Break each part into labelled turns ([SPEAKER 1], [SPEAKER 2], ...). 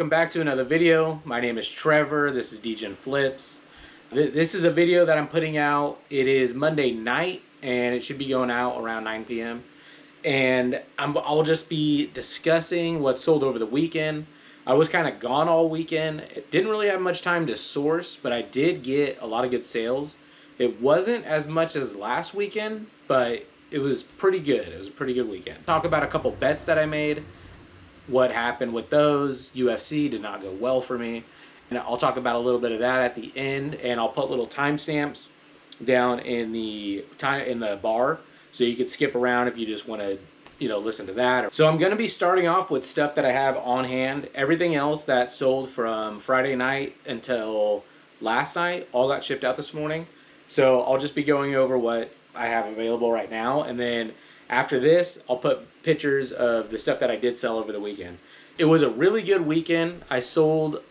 [SPEAKER 1] welcome back to another video. My name is Trevor. This is Degen Flips. This is a video that I'm putting out. It is Monday night and it should be going out around 9 p.m. And I'll just be discussing what sold over the weekend. I was kind of gone all weekend. Didn't really have much time to source, but I did get a lot of good sales. It wasn't as much as last weekend, but it was pretty good. It was a pretty good weekend. Talk about a couple bets that I made, what happened with those. UFC did not go well for me. And I'll talk about a little bit of that at the end, and I'll put little timestamps down in the bar so you could skip around if you just want to, listen to that. So I'm going to be starting off with stuff that I have on hand. Everything else that sold from Friday night until last night all got shipped out this morning. So I'll just be going over what I have available right now, and then after this, I'll put pictures of the stuff that I did sell over the weekend. It was a really good weekend. I sold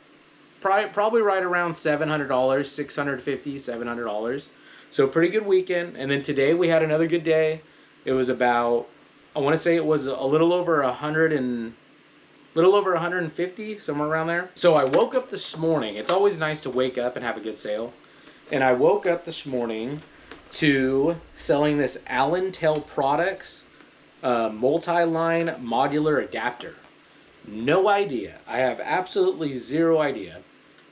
[SPEAKER 1] probably right around $700, $650, $700. So pretty good weekend. And then today we had another good day. It was about, I want to say it was a little over 150, somewhere around there. So I woke up this morning. It's always nice to wake up and have a good sale. And I woke up this morning to selling this Allentel Products multi-line modular adapter. No idea. I have absolutely zero idea.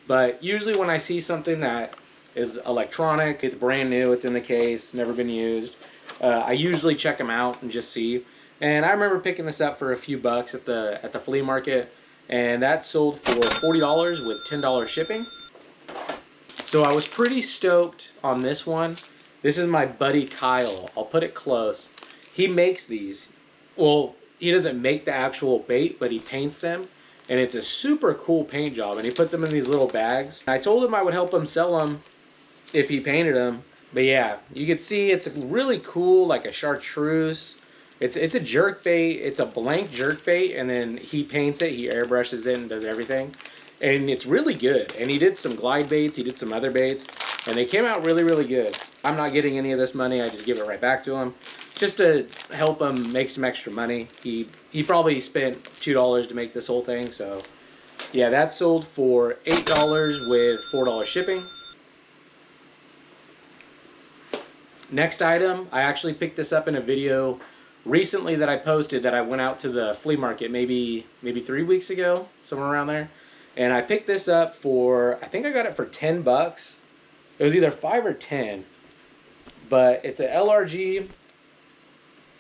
[SPEAKER 1] But usually when I see something that is electronic, it's brand new, it's in the case, never been used, I usually check them out and just see. And I remember picking this up for a few bucks at the flea market, and that sold for $40 with $10 shipping. So I was pretty stoked on this one. This is my buddy Kyle. I'll put it close. He makes these. Well, he doesn't make the actual bait, but he paints them. And it's a super cool paint job. And he puts them in these little bags. I told him I would help him sell them if he painted them. But yeah, you can see it's really cool, like a chartreuse. It's a jerk bait. It's a blank jerk bait. And then he paints it. He airbrushes it and does everything. And it's really good. And he did some glide baits. He did some other baits. And they came out really, really good. I'm not getting any of this money. I just give it right back to him, just to help him make some extra money. He probably spent $2 to make this whole thing. So yeah, that sold for $8 with $4 shipping. Next item, I actually picked this up in a video recently that I posted, that I went out to the flea market maybe 3 weeks ago, somewhere around there. And I picked this up for, I think I got it for 10 bucks. It was either 5 or 10, but it's a LRG.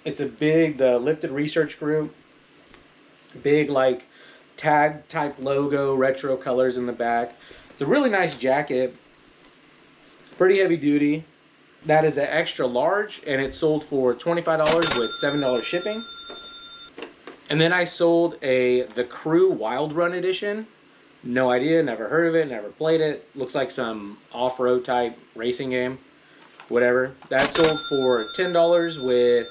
[SPEAKER 1] It's the Lifted Research Group. Big like tag type logo, retro colors in the back. It's a really nice jacket. Pretty heavy duty. That is an extra large, and it sold for $25 with $7 shipping. And then I sold the Crew Wild Run edition. No idea, never heard of it, never played it. Looks like some off-road type racing game. Whatever. That sold for $10 with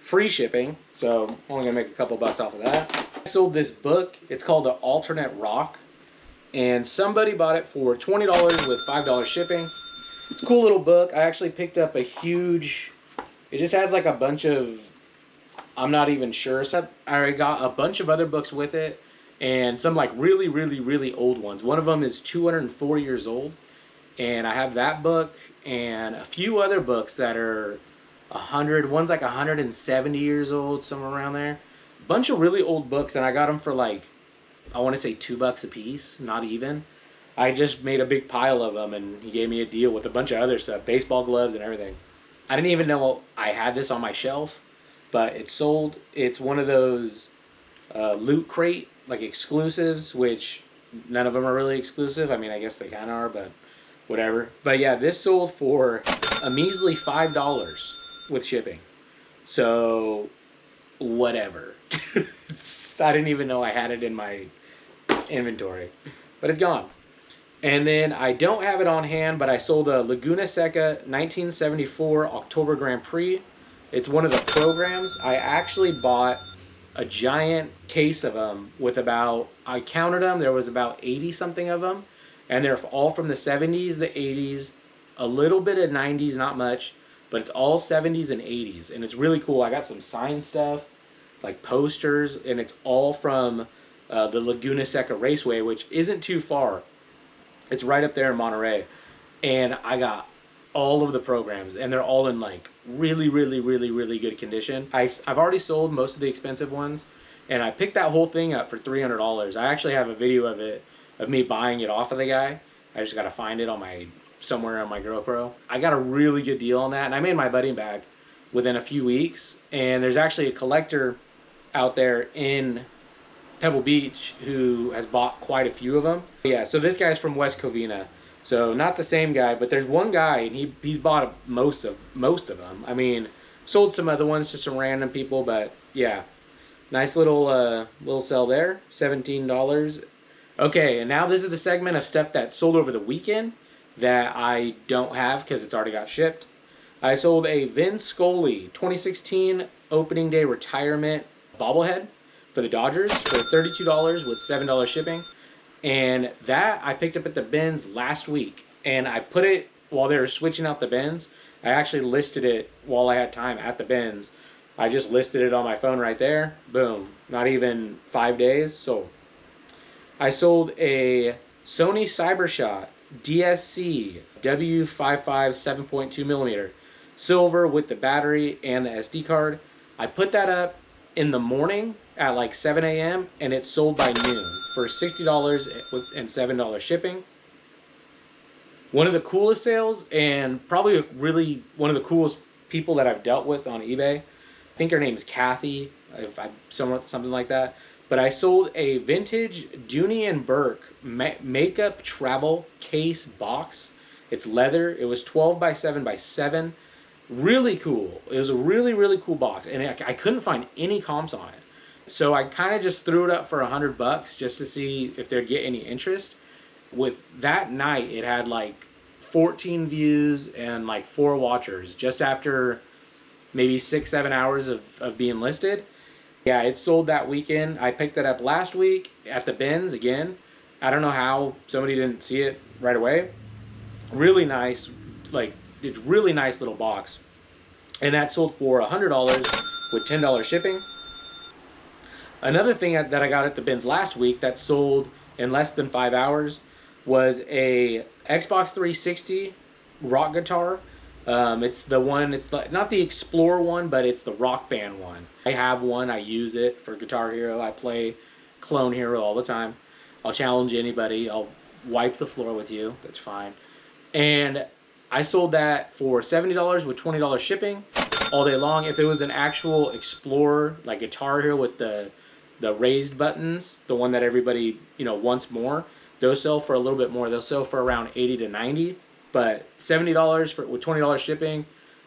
[SPEAKER 1] free shipping. So I'm only going to make a couple bucks off of that. I sold this book. It's called The Alternate Rock. And somebody bought it for $20 with $5 shipping. It's a cool little book. I actually picked up a huge... It just has like a bunch of... I'm not even sure. So I got a bunch of other books with it. And some like really, really, really old ones. One of them is 204 years old. And I have that book and a few other books that are 100. One's like 170 years old, somewhere around there. A bunch of really old books, and I got them for like, I want to say $2 a piece, not even. I just made a big pile of them, and he gave me a deal with a bunch of other stuff, baseball gloves and everything. I didn't even know I had this on my shelf, but it sold. It's one of those Loot Crate like exclusives, which none of them are really exclusive. I mean, I guess they kind of are, but whatever. But yeah, this sold for a measly $5 with shipping. So whatever. I didn't even know I had it in my inventory, but it's gone. And then I don't have it on hand, but I sold a Laguna Seca 1974 October Grand Prix. It's one of the programs. I actually bought a giant case of them with about, I counted them, there was about 80 something of them, and they're all from the 70s, the 80s, a little bit of 90s, not much, but it's all 70s and 80s, and it's really cool. I got some signed stuff, like posters, and it's all from the Laguna Seca Raceway, which isn't too far. It's right up there in Monterey. And I got all of the programs, and they're all in like really, really, really, really good condition. I've already sold most of the expensive ones, and I picked that whole thing up for $300. I actually have a video of it, of me buying it off of the guy. I just got to find it on somewhere on my GoPro. I got a really good deal on that, and I made my buddy back within a few weeks. And there's actually a collector out there in Pebble Beach who has bought quite a few of them. Yeah, so this guy's from West Covina. So not the same guy, but there's one guy, and he's bought most of them. I mean, sold some other ones to some random people, but yeah, nice little sell there, $17. Okay, and now this is the segment of stuff that sold over the weekend that I don't have because it's already got shipped. I sold a Vin Scully 2016 opening day retirement bobblehead for the Dodgers for $32 with $7 shipping. And that I picked up at the bins last week, and I put it while they were switching out the bins. I actually listed it while I had time at the bins. I just listed it on my phone right there. Boom. Not even 5 days. So I sold a Sony CyberShot DSC W55 7.2 millimeter silver with the battery and the SD card. I put that up in the morning at like 7 a.m. and it sold by noon for $60 and $7 shipping. One of the coolest sales, and probably really one of the coolest people that I've dealt with on eBay. I think her name's Kathy, something like that. But I sold a vintage Dooney and Burke makeup travel case box. It's leather. It was 12 by 7 by 7. Really cool. It was a really, really cool box, and I couldn't find any comps on it. So I kind of just threw it up for $100 just to see if there'd get any interest. With that night, it had like 14 views and like 4 watchers just after maybe 6-7 hours of being listed. Yeah, it sold that weekend. I picked that up last week at the bins again. I don't know how somebody didn't see it right away. Really nice, like it's really nice little box. And that sold for $100 with $10 shipping. Another thing that I got at the bins last week that sold in less than 5 hours was a Xbox 360 rock guitar. It's the one, not the Explorer one, but it's the Rock Band one. I have one, I use it for Guitar Hero. I play Clone Hero all the time. I'll challenge anybody. I'll wipe the floor with you. That's fine. And I sold that for $70 with $20 shipping all day long. If it was an actual Explorer, like Guitar Hero with the raised buttons, the one that everybody, wants more, those sell for a little bit more. They'll sell for around $80 to $90. But $70 with $20 shipping,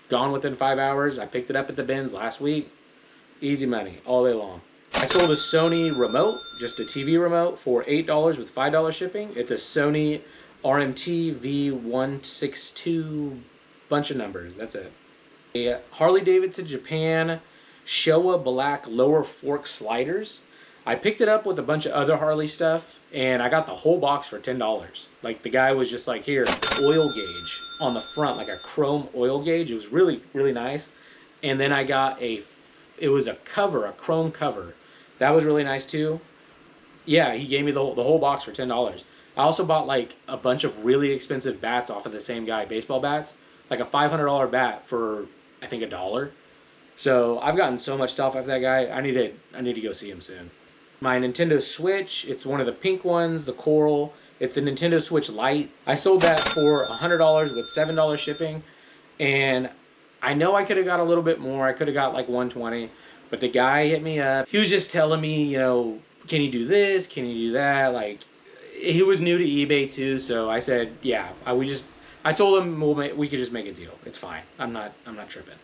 [SPEAKER 1] gone within 5 hours. I picked it up at the bins last week. Easy money all day long. I sold a Sony remote, just a TV remote, for $8 with $5 shipping. It's a Sony RMT V162, bunch of numbers. That's it. A Harley Davidson Japan Showa Black lower fork sliders. I picked it up with a bunch of other Harley stuff, and I got the whole box for $10. Like, the guy was just like, here, oil gauge on the front, like a chrome oil gauge. It was really, really nice. And then I got it was a chrome cover. That was really nice too. Yeah, he gave me the whole box for $10. I also bought like a bunch of really expensive bats off of the same guy, baseball bats. Like a $500 bat for, I think, $1. So I've gotten so much stuff off that guy. I need to go see him soon. My Nintendo Switch, it's one of the pink ones, the coral. It's the Nintendo Switch Lite. I sold that for $100 with $7 shipping. And I know I could have got a little bit more. I could have got like $120. But the guy hit me up. He was just telling me, can you do this? Can you do that? Like, he was new to eBay too. So I said, yeah. I told him we could just make a deal. It's fine. I'm not tripping.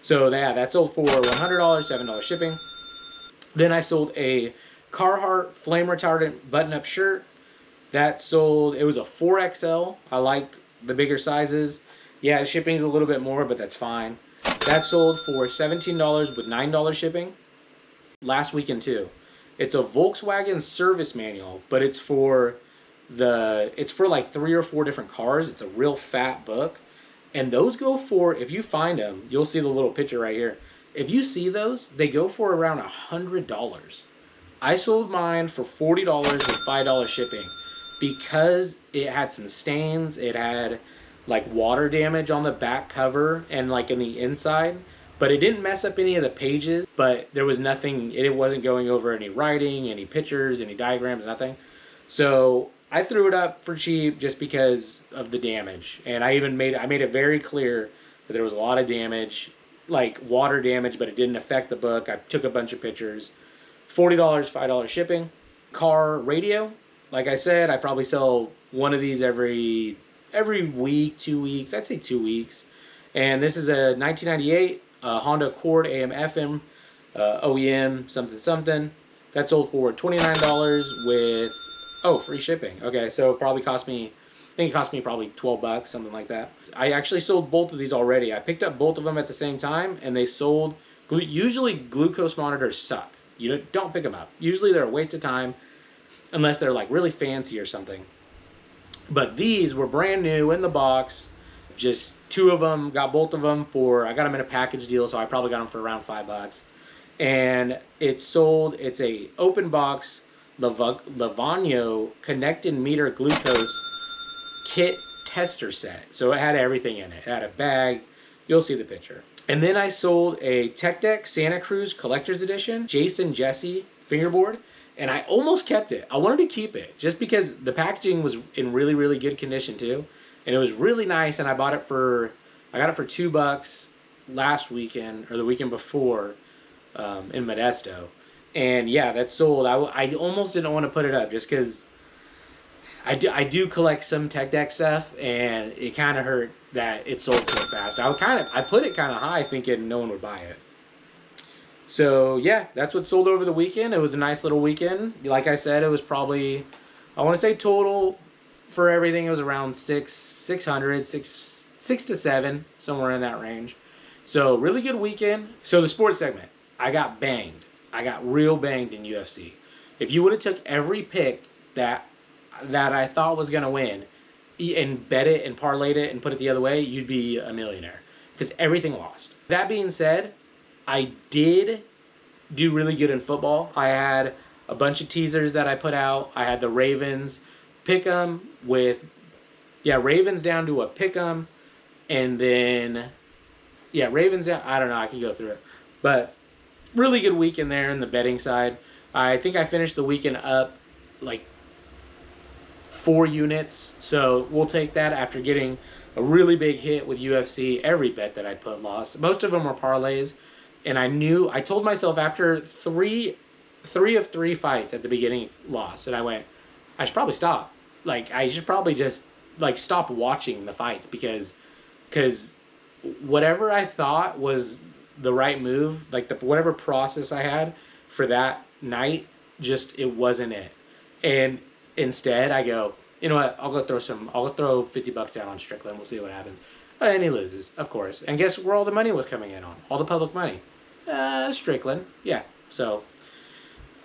[SPEAKER 1] So yeah, that sold for $100, $7 shipping. Then I sold a Carhartt flame retardant button-up shirt. That sold, it was a 4XL. I like the bigger sizes. Yeah, shipping's a little bit more, but that's fine. That sold for $17 with $9 shipping. Last weekend too. It's a Volkswagen service manual, but it's for like 3 or 4 different cars. It's a real fat book. And those go for, if you find them, you'll see the little picture right here. If you see those, they go for around $100. I sold mine for $40 with $5 shipping because it had some stains. It had like water damage on the back cover and like in the inside, but it didn't mess up any of the pages. But there was nothing, it wasn't going over any writing, any pictures, any diagrams, nothing. So I threw it up for cheap just because of the damage. And I made it very clear that there was a lot of damage, like water damage, but it didn't affect the book. I took a bunch of pictures. $40, $5 shipping. Car radio. Like I said, I probably sell one of these every week, 2 weeks. I'd say 2 weeks. And this is a 1998 Honda Accord AM FM OEM something something. That sold for $29 with free shipping. Okay, so it probably cost me, I think it cost me probably $12, something like that. I actually sold both of these already. I picked up both of them at the same time, and they sold. Usually glucose monitors suck. You don't pick them up. Usually they're a waste of time unless they're like really fancy or something. But these were brand new in the box. Just two of them, got both of them I got them in a package deal, so I probably got them for around $5. And it's sold, it's a open box Livongo connected meter glucose kit tester set. So it had everything in it. It had a bag. You'll see the picture. And then I sold a Tech Deck Santa Cruz Collector's Edition Jason Jesse fingerboard, and I almost kept it. I wanted to keep it just because the packaging was in really, really good condition too, and it was really nice. And I got it for $2 last weekend or the weekend before in Modesto, and yeah, that sold. I almost didn't want to put it up just because I do collect some Tech Deck stuff, and it kind of hurt that it sold so fast. I put it kind of high thinking no one would buy it. So yeah, that's what sold over the weekend. It was a nice little weekend. Like I said, it was probably, I want to say total for everything, it was around 600, 6 to 7, somewhere in that range. So really good weekend. So the sports segment, I got banged. I got real banged in UFC. If you would have took every pick that I thought was going to win and bet it and parlayed it and put it the other way, you'd be a millionaire because everything lost. That being said, I did do really good in football. I had a bunch of teasers that I put out. I had the Ravens pick 'em with, Ravens down to a pick 'em, and then, Ravens down, I don't know, I can go through it. But really good weekend there in the betting side. I think I finished the weekend up like 4 units, so we'll take that after getting a really big hit with UFC. Every bet that I put lost. Most of them were parlays, and I told myself after three of 3 fights at the beginning lost, and I went, I should probably stop. Like, I should probably just like stop watching the fights because whatever I thought was the right move, like whatever process I had for that night, just it wasn't it. And instead, I go, you know what? I'll go throw $50 down on Strickland. We'll see what happens. And he loses, of course. And guess where all the money was coming in on? All the public money. Strickland. Yeah. So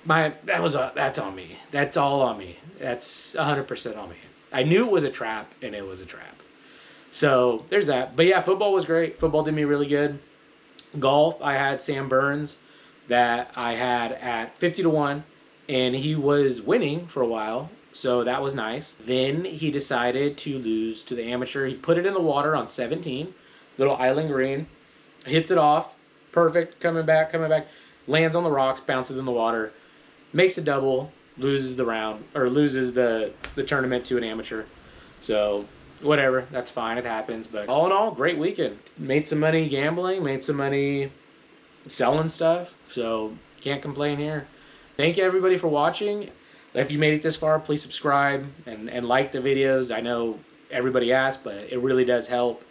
[SPEAKER 1] that's on me. That's all on me. That's 100% on me. I knew it was a trap, and it was a trap. So there's that. But yeah, football was great. Football did me really good. Golf, I had Sam Burns that I had at 50-1, and he was winning for a while. So that was nice. Then he decided to lose to the amateur. He put it in the water on 17, little island green, hits it off, perfect, coming back, lands on the rocks, bounces in the water, makes a double, loses the round, or loses the tournament to an amateur. So whatever, that's fine, it happens. But all in all, great weekend. Made some money gambling, made some money selling stuff, so can't complain here. Thank you everybody for watching. If you made it this far, please subscribe and like the videos. I know everybody asked, but it really does help.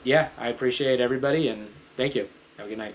[SPEAKER 1] Yeah, I appreciate everybody, and thank you. Have a good night.